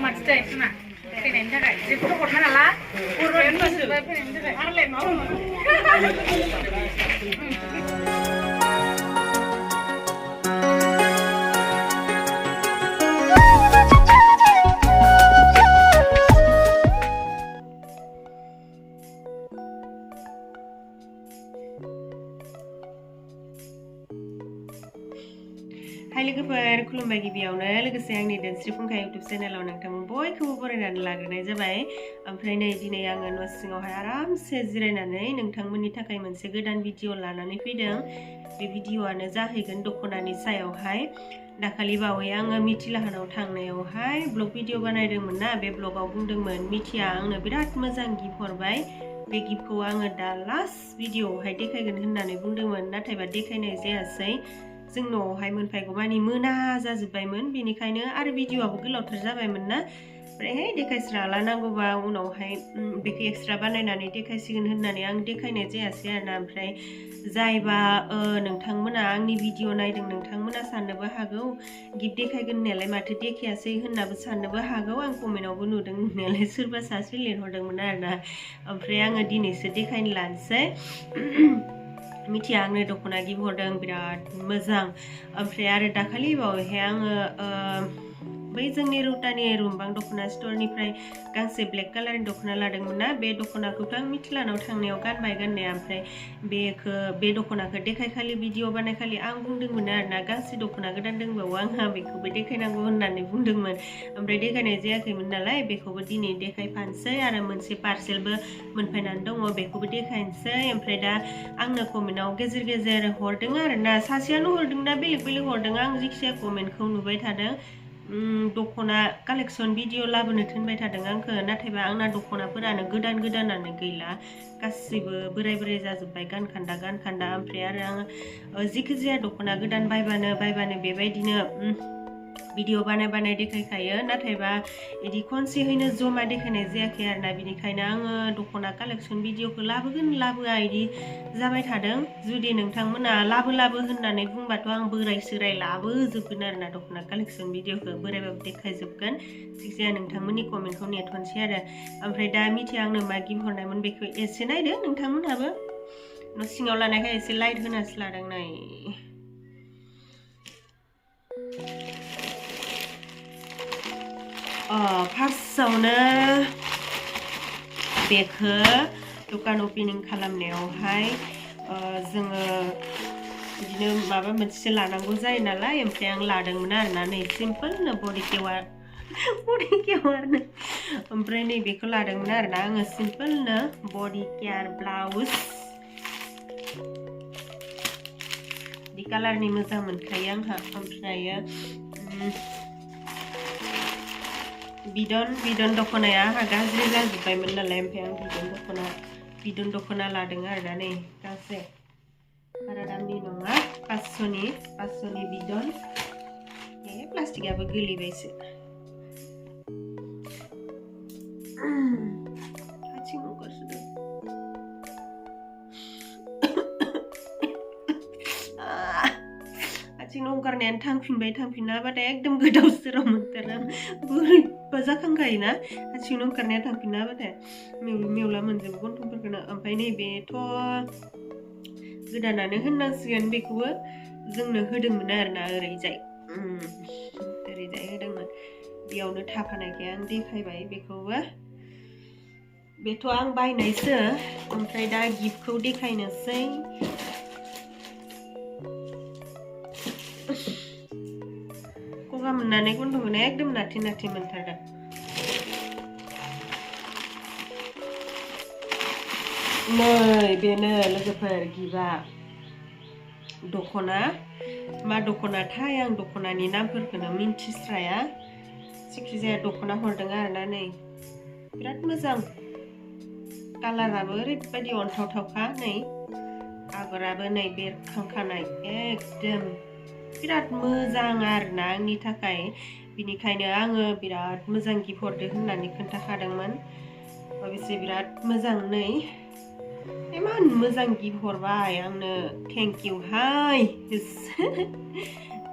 मानसि ना फैनायनि थाखाय जेबो हरना हाला फैनायनि थाखाय आरोलाय मा Hai लोगोफोर खुलुमबाय गिबियावनो लोगोसे आंनि dinwisw YouTube चेनेलाव नोंथांमोन बयखौबो बरायनानै लाग्रोनाय जाबाय ओमफ्राय नै दिनै आङो न' सिङावहाय आरामसे जिरायनानै नोंथांमोननि थाखाय मोनसे गोदान भिडिअ लानानै फैदों बे भिडिअआनो जाहैगोन दख'नानि सायावहाय दाखालि बावै आङो मिथि लाहानाव थांनायावहाय ब्लग भिडिअ बानायदोंमोन ना बे ब्लगाव बुंदोंमोन मिथिया आंनो बिराद मोजां गिफ्ट हरबाय बे गिफ्टखौ आङो दा लास्ट भिडिअआवहाय देखायगोन होननानै बुंदोंमोन नाथायबा देखायनाय जायासै जों न'आवहाय मोनफैगौ मानि मोना जाजोब्बायमोन बेनिखायनो आरो भिडिअआबो गोलावथार जाबायमोन ना ओमफ्राय देखायस्राला नांगौबा उनावहाय बेखौ एक्सट्रा बानायनानै देखायसिगोन होननानै आं देखायनाय जायासै आरोना ओमफ्राय जायबा नोंथांमोना आंनि भिडिअ नायदों नोंथांमोना साननोबो हागौ गिफ्ट देखायगोन होननायालाय माथो देखायासै होननाबो साननोबो हागौ आं कमेन्टआवबो नुदों नुनायालाय सोरबा सासे लिरहरदोंमोन आरोना ओमफ्राय आङो दिनैसो देखायनो लानोसै मिथिया आंनो दख'ना गिफ्ट हरदों बिराद मोजां ओमफ्राय आरो दाखालि बावैहाय आङो बै जोंनि रुटानि रुमबां दख'ना स्टरनिफ्राय गांसे ब्लेक कालारनि दख'ना लादोंमोन ना बे दख'नाखौथ' आं मिथिलानाव थांनायाव गानबाय गाननाया ओमफ्राय बे दख'नाखौ देखायखालि भिडिअ बानायखालि आं बुंदोंमोन आरोना गांसे दख'ना गोदान दंबावो आंहा बेखौबो देखायनांगौ होननानै बुंदोंमोन ओमफ्राय देखायनाय जायाखैमोन नालाय बेखौबो दिनै देखायफानोसै आरो मोनसे पार्सेलबो मोनफैनानै दङ बेखौबो देखायनोसै ओमफ्राय दा आंनो कमेन्टआव गेजेर गेजेर हरदों आरोना सासेयानो हरदों ना बेलेग बेलेग हरदों आं जिखिजाया कमेन्टखौ नुबाय थादों दख'ना कालेक्सन भिडिअ लाबोनो थिनबाय थादों आंखौ नाथायबा आंना दख'नाफोरानो गोदानानो गैला गासिबो बोराय बोराय जाजोब्बाय गानखान्दा ओमफ्राय आरो आङो जिखिजाया दख'ना गोदान बायबानो बेबायदिनो भिडिअ बानाय देखायखायो नाथायबा बिदि खनसेहैनो जमा देखायनाय जायाखै आरोना बिनिखायनो आङो दख'ना कालेक्सन भिडिअखौ लाबोगोन लाबोआ बिदि जाबाय थादों जुदि नोंथांमोना लाबो होननानै बुंबाथ' आं बोराय सोराय लाबोजोबगोन आरोना दख'ना कालेक्सन भिडिअखौ बोरायबाबो देखायजोबगोन जिखिजाया नोंथांमोननि कमेन्टखौ नेथ'नोसै आरो ओमफ्राय दा मिथिया आंनो मा गिफ्ट हरनायमोन बेखौ एसे नायदो नोंथांमोनहाबो न' सिङाव लानायखाय एसे लाइट होनासो लादों नै फार्स्टआवनो बेखौ दखान अपेनिं खालामनायावहाय जोङो बिदिनो माबा मोनसे लानांगौ जायो नालाय ओमफ्राय आं लादोंमोन आरोना नै सिम्पोलनो बडि केयारनो ओमफ्राय नै बेखौ लादोंमोन आरोना आङो सिम्पोलनो बडि केयार ब्लाउज बे कालारनि मोजां मोनखायो आंहा ओमफ्रायो बिदन दख'नाया आंहा गाज्रि जाजोब्बायमोन नालाय ओमफ्राय आं बिदन दख'ना लादों आरोना नै गांसे बारा दामनि नङा 500नि बिदन प्लास्टिकआबो गोलैबायसो आथिं ओंखारसोदों आथिं ओंखारनायानो थांफिनबाथाय एकदम गोदाव सोराव मोनथारो बोरैबा जाखांखायोना आथिं ओंखारनाया थांफिनना होबाथाय मेवला मोनजोबो गन्थंफोरखौनो ओमफ्राय नैबेथ' गोदानानो होननांसिगोन बेखौबो जोंनो होदोंमोन आरोना ओरैजाय होदोंमोन बेयावनो थाफानायखाय आं देखायबाय बेखौबो बेथ' आं बायनायसो ओमफ्राय दा गिफ्टखौ देखायनोसै गगा मोननानै गन्थंखौनो एकदम नाथि मोनथारदों नै बेनो लोगोफोर गिफ्टआ दख'ना मा दख'नाथाय आं दख'नानि नामफोरखौनो मिन्थिस्राया जिखिजाया दख'ना हरदों आरोना नै बिराद मोजां कालाराबो ओरैबायदि अनथावथावखा नै आगराबो नै बेरखांखानाय एकदम बिराद मोजां आरोना आंनि थाखाय बिनिखायनो आङो बिराद मोजां गिफ्ट हरदो होननानै खोन्थाखादोंमोन अबयसे बिराद मोजां नै इमान मोजां गिफ्ट हरबाय आंनो थेंक इउ हाय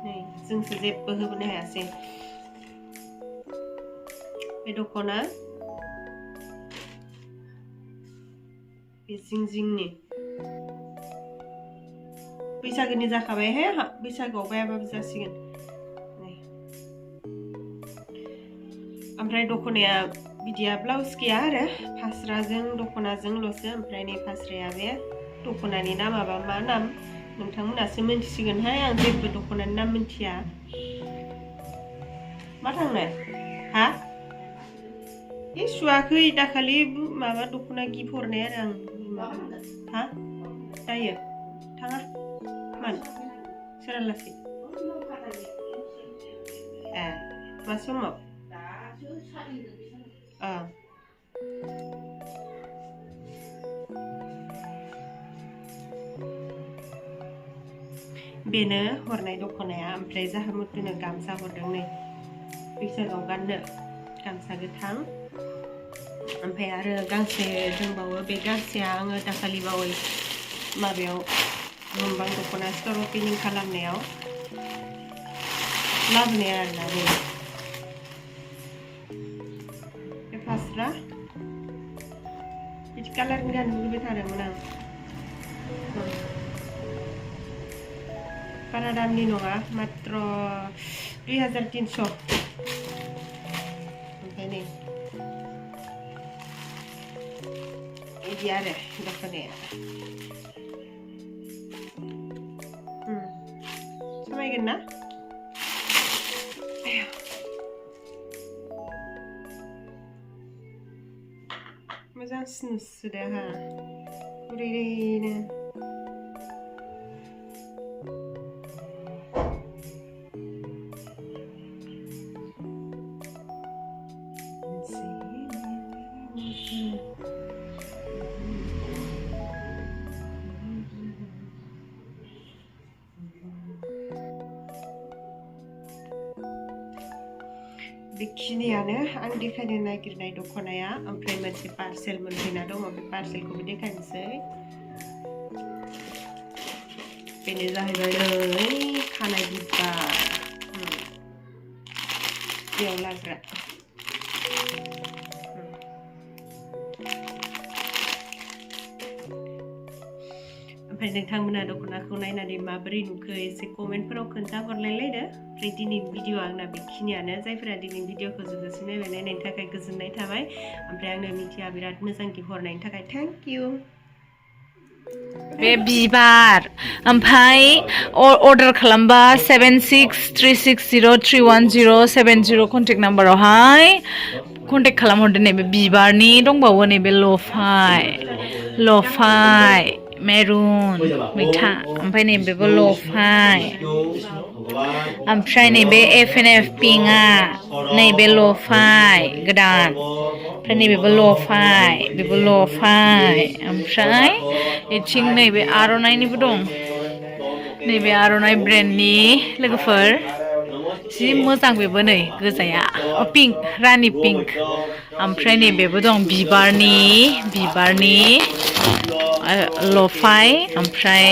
नै जोंसो जेबो होबोनो हायासै बे दख'ना बे जिं-जिंनि बैसागोनि जाखाबाय हे बैसागोआव बायाबाबो जासिगोन ओमफ्राय दख'नाया बिदिया ब्लाउस गैया आरो फास्राजों दख'नाजोंल'सो ओमफ्राय नै फास्राया बे दख'नानि नामाबा मा नाम नोंथांमोनासो मिन्थिसिगोनहाय आं जेबो दख'नानि नाम मिन्थिया मा थांनाय हा ए सुवाखै दाखालि माबा दख'ना गिफ्ट हरनाय आरो आं हा जायो थाङा मान सोरालासै ए मा समाव बेनो हरनाय दख'नाया ओमफ्राय जाहामुतुनो गामसा हरदों नै बैसागोआव गाननो गामसा गोथां ओमफ्राय आरो गांसे दंबावो बे गांसेया आङो दाखालि बावै माबायाव मोनबां दख'ना स्ट'र अपेनिं खालामनायाव लाबोनाय आरोना बे फास्रा बिदि कालारनि गाननो लुबैबाय थादोंमोन आं बारा दामनि नङा मात्र 2300 ओमफ्राय नै बिदि आरो दख'नाया समायगोन ना मोजां स्नुसुदो हा गुरैनो बेखिनियानो आं देखायनो नागिरनाय दख'नाया ओमफ्राय मोनसे पार्सेल मोनफैना दङ बे पार्सेलखौबो देखायनोसै बेनो जाहैबाय नै खानाय बिबार बेयाव लाग्रा ओमफ्राय नोंथांमोना दख'नाखौ नायनानै माबोरै नुखो एसे कमेन्टफोराव खोन्थाहरलायलायदो ओमफ्राय दिनैनि भिडिअ आंना बेखिनियानो जायफोरा दिनैनि भिडिअखौ जोबजासिम नायनायनि थाखाय गोजोननाय थाबाय ओमफ्राय आंनो मिथिया बिराद मोजां गिफ्ट हरनायनि थाखाय थेंक इउ बे बिबार ओमफ्राय अर्डार खालामबा 7636031070 कन्टेक्ट नाम्बारावहाय कन्टेक्ट खालामहरदो नैबे बिबारनि दंबावो नैबे लफाय मेरुन मैथा ओमफ्राय नैबेबो लफाय ओमफ्राय नैबे FNF पिंकआ नैबे लफाय गोदान ओमफ्राय नैबेबो लफाय बेबो लफाय ओमफ्राय इथिं नैबे आर'नाइनिबो दं नैबे आर'नाइ ब्रेन्डनि लोगोफोर जि मोजां बेबो नै गोजाया पिंक रानि पिंक ओमफ्राय नैबेबो दं बिबारनि लफाय ओमफ्राय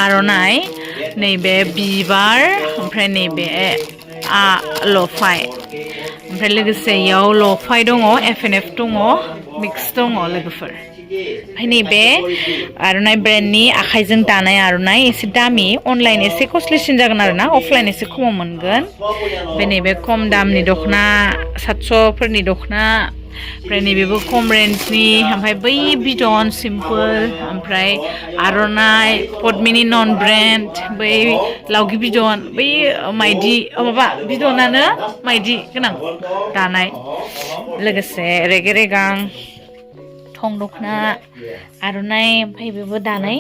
आर'नाइ नैबे बिबार ओमफ्राय नैबे लफाय ओमफ्राय लोगोसे इयाव लफाय दङ FNF दङ मिक्स दङ लोगोफोर ओमफ्राय नैबे आर'नाइ ब्रेन्डनि आखाइजों दानाय आर'नाइ एसे दामि अनलाइन एसे कस्टलिसिन जागोन आरोना अफलाइन एसे खमाव मोनगोन ओमफ्राय नैबे खम दामनि दख'ना 700फोरनि दख'ना ओमफ्राय नैबेबो खम रेन्जनि ओमफ्राय बै बिदन सिम्पोल ओमफ्राय आर'नाइ पद्मिनि नन ब्रेन्ड बै लावगि बिदन बै माइदि माबा बिदनानो माइदि गोनां दानाय लोगोसे रेगे रेगां थं दख'ना आर'नाइ ओमफ्राय बेबो दानाय